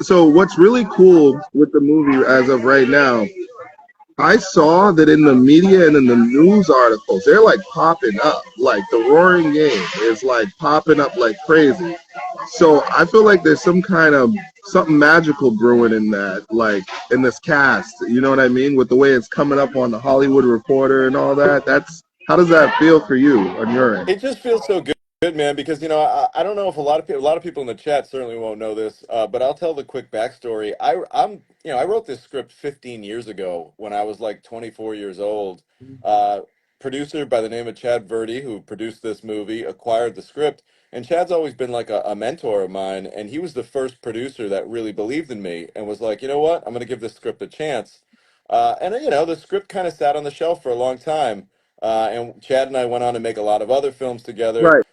So what's really cool with the movie as of right now, I saw that in the media and in the news articles, they're like popping up. Like the Roaring Game is like popping up like crazy. So I feel like there's some kind of something magical brewing in that, like in this cast. You know what I mean? With the way it's coming up on the Hollywood Reporter and all that. That's how does that feel for you on your end? It just feels so good, man, because I don't know if a lot of people in the chat certainly won't know this, but I'll tell the quick backstory. I wrote this script 15 years ago when I was like 24 years old. Uh, Producer by the name of Chad Verdi, who produced this movie, acquired the script, and Chad's always been like a mentor of mine, and he was the first producer that really believed in me and was like, you know what, I'm going to give this script a chance. The script kind of sat on the shelf for a long time. And Chad and I went on to make a lot of other films together. Right.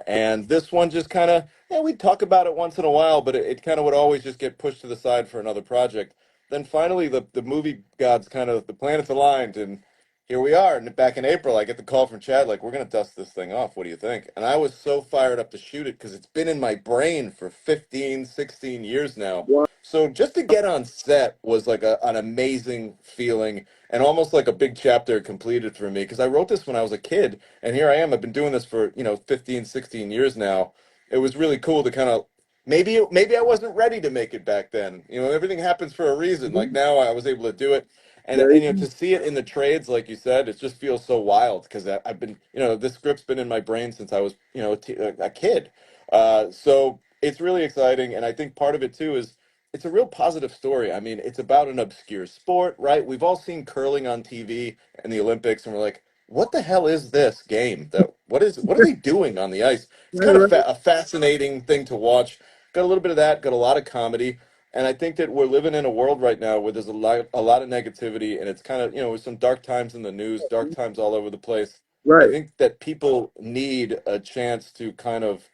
And this one just kind of, yeah, we'd talk about it once in a while, but it kind of would always just get pushed to the side for another project. Then finally, the movie gods kind of, the planets aligned, and here we are. And back in April, I get the call from Chad, like, we're going to dust this thing off. What do you think? And I was so fired up to shoot it because it's been in my brain for 15, 16 years now. Wow. So just to get on set was like an amazing feeling and almost like a big chapter completed for me because I wrote this when I was a kid and here I am. I've been doing this for 15, 16 years now. It was really cool to kind of maybe I wasn't ready to make it back then. Everything happens for a reason. Like now I was able to do it. And Very to see it in the trades like you said, it just feels so wild because I've been this script's been in my brain since I was a kid. So it's really exciting, and I think part of it too is it's a real positive story. I mean, it's about an obscure sport, right? We've all seen curling on TV and the Olympics, and we're like, what the hell is this game? What are they doing on the ice? It's kind of right. a fascinating thing to watch. Got a little bit of that, got a lot of comedy, and I think that we're living in a world right now where there's a lot of negativity, and it's kind of with some dark times in the news, dark times all over the place. I Right. think that people need a chance to kind of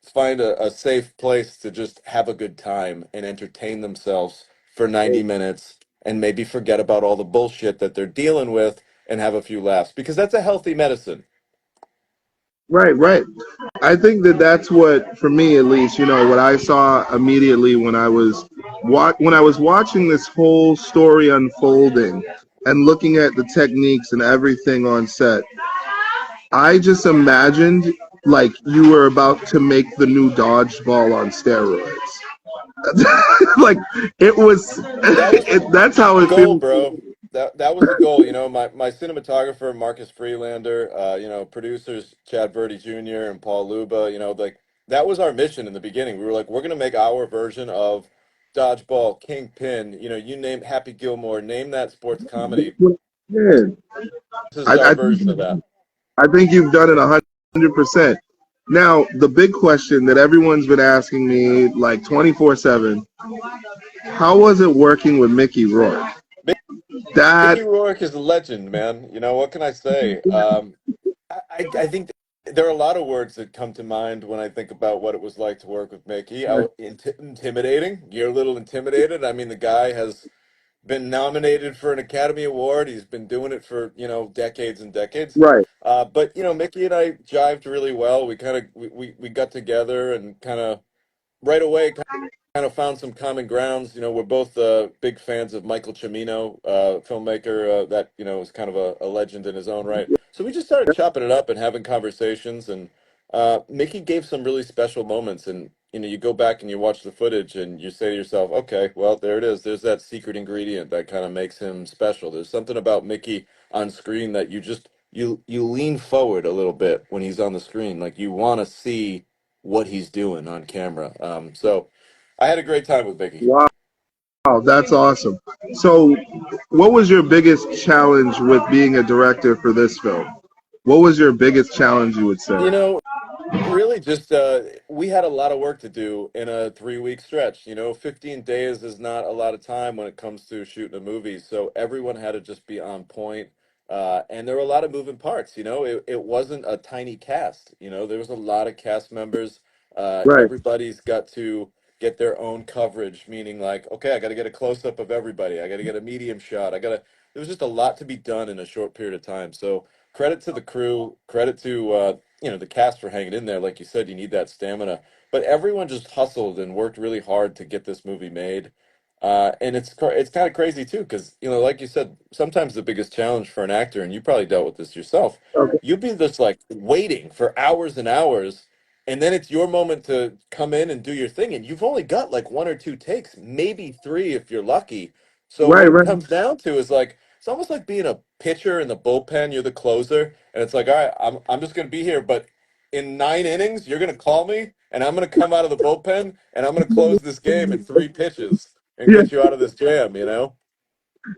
find a safe place to just have a good time and entertain themselves for 90 minutes and maybe forget about all the bullshit that they're dealing with and have a few laughs because that's a healthy medicine. Right, right. I think that that's what, for me at least, what I saw immediately when I was watching this whole story unfolding and looking at the techniques and everything on set. I just imagined like you were about to make the new dodgeball on steroids. Like it was, That was that's how the it goal, feels. bro. That was the goal. My cinematographer Marcus Freelander, producers Chad Verdi Jr. and Paul Luba. Like that was our mission in the beginning. We were like, we're gonna make our version of Dodgeball, Kingpin. You name Happy Gilmore, name that sports comedy. Man, This is I, our I version of that. I think you've done it 100%. Now, the big question that everyone's been asking me like 24/7, how was it working with Mickey Rourke? That Mickey Rourke is a legend, man. What can I say? I think there are a lot of words that come to mind when I think about what it was like to work with Mickey. Intimidating. You're a little intimidated. I mean, the guy has been nominated for an Academy Award. He's been doing it for, decades and decades. right, But, Mickey and I jived really well. We got together and kind of right away kind of found some common grounds. We're both big fans of Michael Cimino, filmmaker that is kind of a legend in his own right. So we just started chopping it up and having conversations, and Mickey gave some really special moments. And you go back and you watch the footage, and you say to yourself, "Okay, well, there it is. There's that secret ingredient that kind of makes him special." There's something about Mickey on screen that you lean forward a little bit when he's on the screen, like you want to see what he's doing on camera. So I had a great time with Mickey. wow, that's awesome. So, what was your biggest challenge with being a director for this film? What was your biggest challenge, you would say? You know, Really just we had a lot of work to do in a 3 week stretch. 15 days is not a lot of time when it comes to shooting a movie. So everyone had to just be on point. And there were a lot of moving parts. It wasn't a tiny cast. There was a lot of cast members. Right, Everybody's got to get their own coverage, meaning like, okay, I got to get a close up of everybody. I got to get a medium shot. There was just a lot to be done in a short period of time. So credit to the crew, credit to, the cast for hanging in there. Like you said, you need that stamina, but everyone just hustled and worked really hard to get this movie made. And it's kind of crazy too, because like you said, sometimes the biggest challenge for an actor, and you probably dealt with this yourself, Okay. you'd be just like waiting for hours and hours, and then it's your moment to come in and do your thing, and you've only got like one or two takes, maybe three if you're lucky. So Right, what it right. comes down to is like it's almost like being a pitcher in the bullpen. You're the closer, and it's like, all right, I'm just gonna be here, but in 9 innings, you're gonna call me, and I'm gonna come out of the bullpen, and I'm gonna close this game in three pitches and Yeah, get you out of this jam.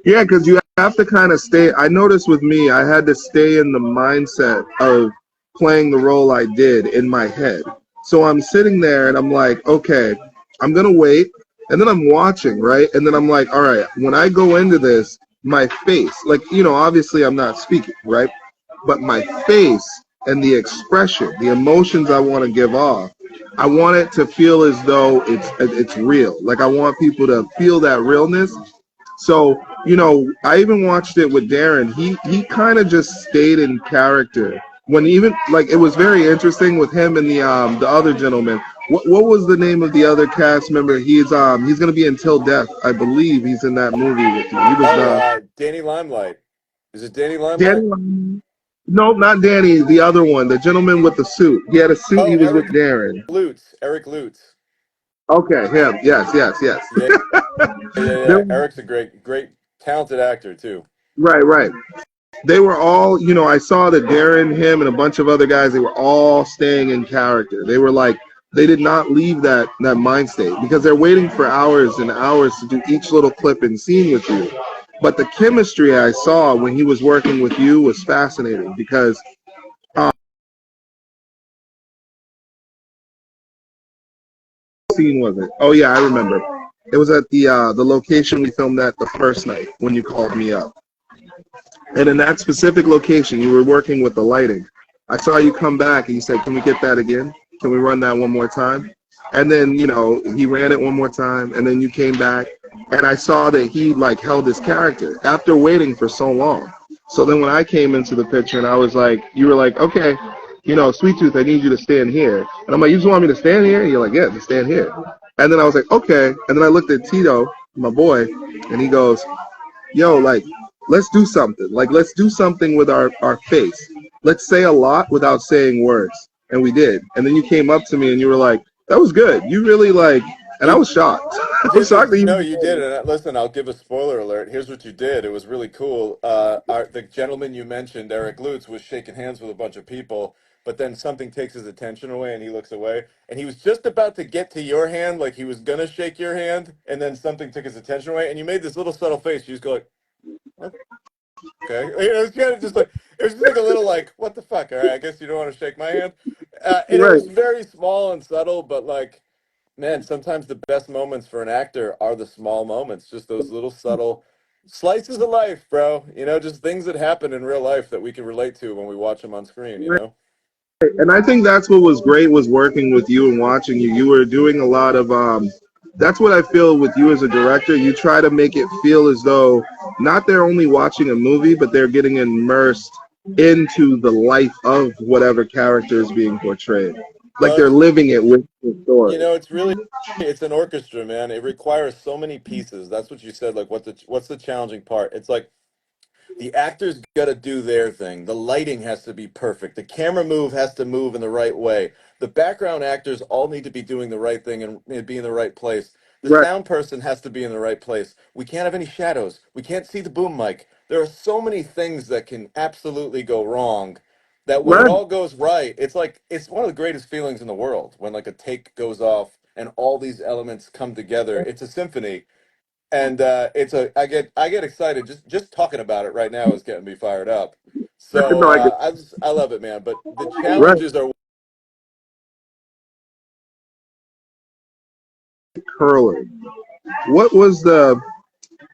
yeah, because you have to kind of stay. I noticed with me, I had to stay in the mindset of playing the role I did in my head. So I'm sitting there and I'm like, okay, I'm gonna wait, and then I'm watching, right? And then I'm like, all right, when I go into this, my face, like obviously I'm not speaking, right? But my face and the expression, the emotions I want to give off, I want it to feel as though it's real. Like I want people to feel that realness. So, I even watched it with Darren. He kind of just stayed in character. When even like it was very interesting with him and the other gentleman. What was the name of the other cast member? He's gonna be in Till Death, I believe. He's in that movie with you. He was Oh, the Danny Limelight. Is it Danny Limelight? Danny. No, not Danny. The other one, the gentleman with the suit. He had a suit. Oh, He was with Darren. Eric Lutz. Okay, him. Yes, yes, yes. Yeah, yeah, There- yeah. Eric's a great, talented actor too. right, right. They were all, I saw that Darren, him, and a bunch of other guys, they were all staying in character. They were like, they did not leave that mind state because they're waiting for hours and hours to do each little clip and scene with you. But the chemistry I saw when he was working with you was fascinating because scene was it? Oh yeah, I remember. It was at the location we filmed at the first night when you called me up. And in that specific location, you were working with the lighting. I saw you come back and you said, "Can we get that again? Can we run that one more time?" And then, he ran it one more time and then you came back and I saw that he like held his character after waiting for so long. So then when I came into the picture and I was like, you were like, "Okay, Sweet Tooth, I need you to stand here." And I'm like, "You just want me to stand here?" And you're like, "Yeah, just stand here." And then I was like, "Okay." And then I looked at Tito, my boy, and he goes, "Yo, like, let's do something. Like, let's do something with our face. Let's say a lot without saying words." And we did. And then you came up to me and you were like, "That was good. You really like," and I You was shocked. I was Here's shocked what that no, you. you did, and listen, I'll give a spoiler alert. Here's what you did. It was really cool. The gentleman you mentioned, Eric Lutz, was shaking hands with a bunch of people, but then something takes his attention away, and he looks away, and he was just about to get to your hand, like he was gonna shake your hand, and then something took his attention away, and you made this little subtle face. You just go like, okay. It was kind of just like it was just like a little like, what the fuck? All right, I guess you don't want to shake my hand. And it Right. was very small and subtle, but like. Man, sometimes the best moments for an actor are the small moments, just those little subtle slices of life, bro. Just things that happen in real life that we can relate to when we watch them on screen. And I think that's what was great was working with you and watching you. You were doing a lot of that's what I feel with you as a director. You try to make it feel as though not they're only watching a movie, but they're getting immersed into the life of whatever character is being portrayed. Like Well, they're living it with the story. it's an orchestra, man. It requires so many pieces. That's what you said. Like, what's the challenging part? It's like the actors got to do their thing. The lighting has to be perfect. The camera move has to move in the right way. The background actors all need to be doing the right thing and be in the right place. The Right, sound person has to be in the right place. We can't have any shadows. We can't see the boom mic. There are so many things that can absolutely go wrong that when it right. all goes right, it's like it's one of the greatest feelings in the world when like a take goes off and all these elements come together. It's a symphony and I get excited just talking about it right now is getting me fired up. So No, I get I love it, man. But the right. challenges are Curling. What was the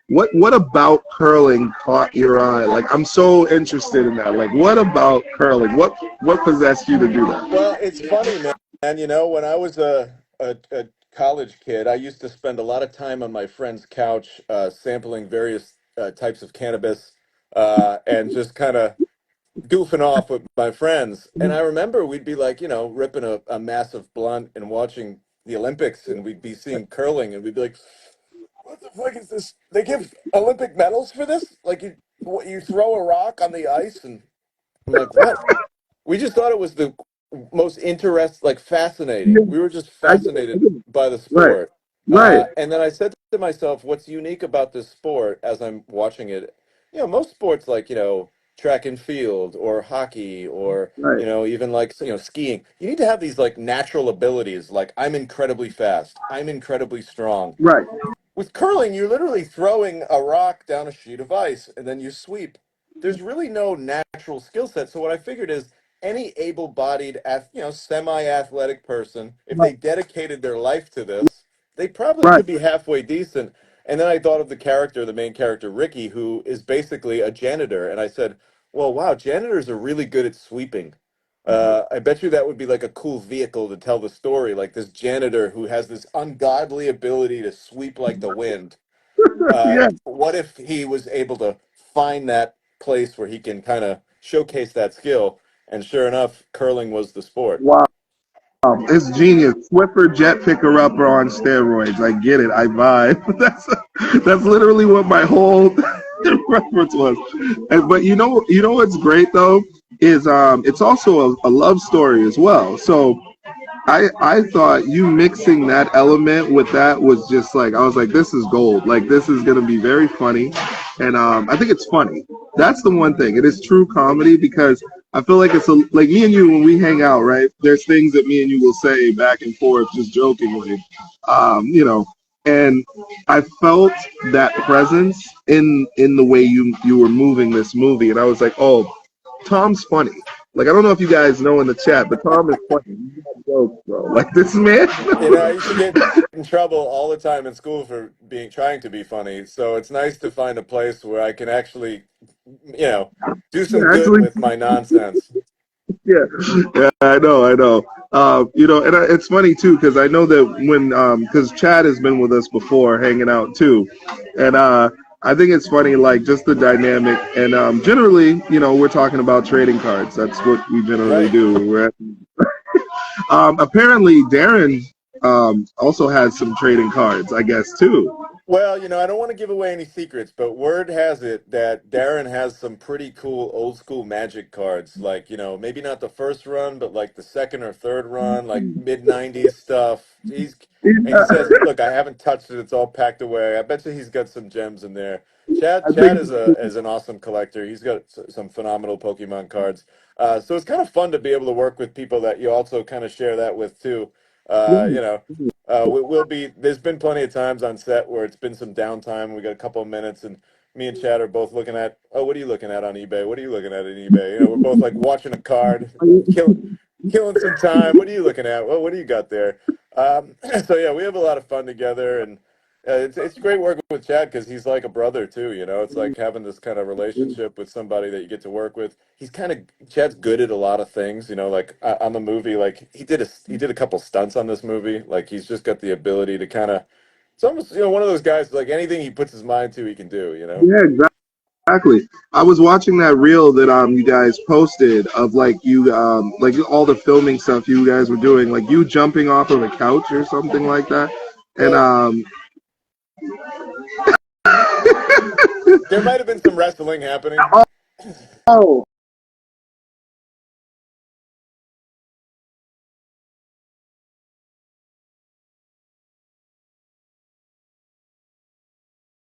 what about curling caught your eye? Like I'm so interested in that. Like what about curling? What possessed you to do that? well, it's funny, man. When I was a college kid, I used to spend a lot of time on my friend's couch sampling various types of cannabis and just kind of goofing off with my friends. And I remember we'd be like, ripping a massive blunt and watching the Olympics, and we'd be seeing curling, and we'd be like, what the fuck is this? They give Olympic medals for this? Like you throw a rock on the ice, and I'm like, what? We just thought it was the most like fascinating. Yeah, We were just I get it. I fascinated get it. by the Right. sport. Right. And then I said to myself, what's unique about this sport as I'm watching it? Most sports like, track and field or hockey or, Right. even like, skiing, you need to have these like natural abilities. Like I'm incredibly fast. I'm incredibly strong. Right. With curling, you're literally throwing a rock down a sheet of ice and then you sweep. There's really no natural skill set. So what I figured is any able-bodied, semi-athletic person, if Right. they dedicated their life to this, they probably Right. could be halfway decent. And then I thought of the main character, Ricky, who is basically a janitor. And I said, well, wow, janitors are really good at sweeping. I bet you that would be like a cool vehicle to tell the story, like this janitor who has this ungodly ability to sweep like the wind. Yeah. What if he was able to find that place where he can kind of showcase that skill? And sure enough, curling was the sport. Wow. It's genius. Swiffer jet picker upper on steroids. I get it. I vibe. That's literally what my whole reference was. But you know what's great though is it's also a love story as well. So I thought you mixing that element with that was just like I was like, this is gold. Like this is gonna be very funny, and I think it's funny. That's the one thing. It is true comedy because I feel like it's like me and you when we hang out, right? There's things that me and you will say back and forth, just jokingly, you know. And I felt that presence in the way you were moving this movie, and I was like, oh, Tom's funny. Like I don't know if you guys know in the chat, but Tom is funny. He got jokes, bro. Like this man. I used to get in trouble all the time in school for being trying to be funny. So it's nice to find a place where I can actually, do some Yeah, good actually, with my nonsense. yeah, yeah. I know. And it's funny too because I know that when because Chad has been with us before, hanging out too, and I think it's funny like just the dynamic and generally, we're talking about trading cards. That's what we generally Right. do. Apparently, Darren also has some trading cards, I guess too. Well, I don't want to give away any secrets, but word has it that Darren has some pretty cool old school Magic cards. Like, maybe not the first run, but like the second or third run, like mid '90s stuff. And he says, "Look, I haven't touched it; it's all packed away." I bet you he's got some gems in there. Chad, I Chad think. is an awesome collector. He's got some phenomenal Pokemon cards. So it's kind of fun to be able to work with people that you also kind of share that with too. Uh, you know. We'll be. There's been plenty of times on set where it's been some downtime. We got a couple of minutes, and me and Chad are both looking at. Oh, what are you looking at on eBay? What are you looking at on eBay? We're both like watching a card, killing some time. What are you looking at? Well, what do you got there? So yeah, we have a lot of fun together, and it's great working with Chad because he's like a brother too. It's like having this kind of relationship with somebody that you get to work with. Chad's good at a lot of things. Like on the movie, like he did a couple stunts on this movie. Like he's just got the ability to kind of. It's almost one of those guys like anything he puts his mind to, he can do. Yeah, exactly. I was watching that reel that you guys posted of like you like all the filming stuff you guys were doing, like you jumping off of a couch or something like that, and Well, there might have been some wrestling happening. oh,